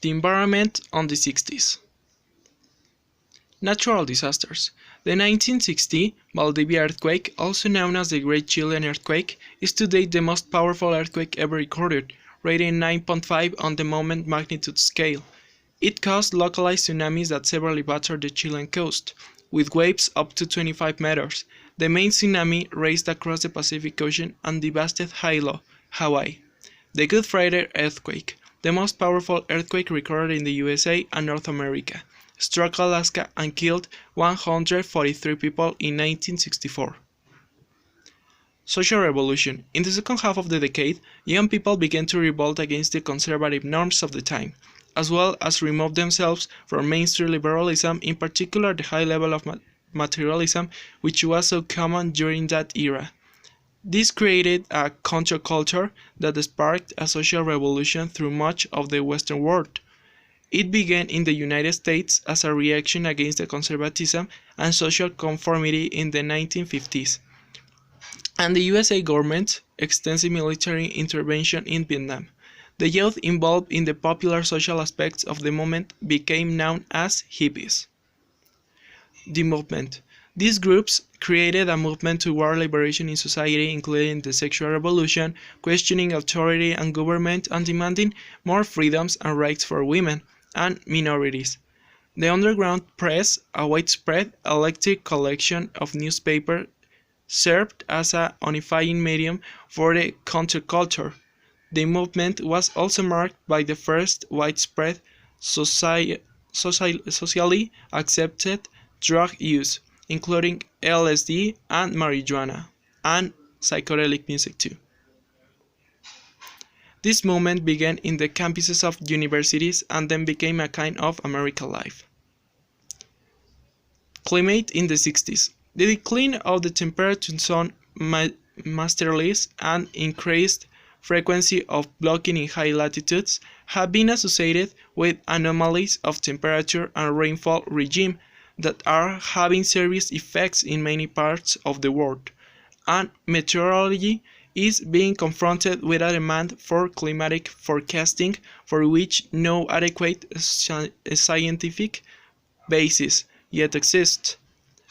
The environment on the 60s. Natural disasters. The 1960 Valdivia earthquake, also known as the Great Chilean Earthquake, is to date the most powerful earthquake ever recorded, rated 9.5 on the moment magnitude scale. It caused localized tsunamis that severely battered the Chilean coast, with waves up to 25 meters. The main tsunami raced across the Pacific Ocean and devastated Hilo, Hawaii. The Good Friday earthquake, the most powerful earthquake recorded in the USA and North America, struck Alaska and killed 143 people in 1964. Social revolution. In the second half of the decade, young people began to revolt against the conservative norms of the time, as well as remove themselves from mainstream liberalism, in particular the high level of materialism, which was so common during that era. This created a counterculture that sparked a social revolution through much of the Western world. It began in the United States as a reaction against the conservatism and social conformity in the 1950s, and the USA government's extensive military intervention in Vietnam. The youth involved in the popular social aspects of the movement became known as hippies. The movement. These groups created a movement toward liberation in society, including the sexual revolution, questioning authority and government, and demanding more freedoms and rights for women and minorities. The underground press, a widespread electric collection of newspapers, served as a unifying medium for the counterculture. The movement was also marked by the first widespread socially accepted drug use, including LSD and marijuana, and psychedelic music too. This movement began in the campuses of universities and then became a kind of American life. Climate in the 60s. The decline of the temperature zone masterlies and increased frequency of blocking in high latitudes have been associated with anomalies of temperature and rainfall regime that are having serious effects in many parts of the world, and meteorology is being confronted with a demand for climatic forecasting for which no adequate scientific basis yet exists,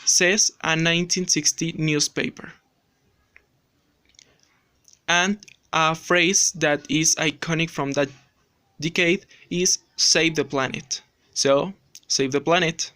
says a 1960 newspaper. And a phrase that is iconic from that decade is "save the planet." So, save the planet.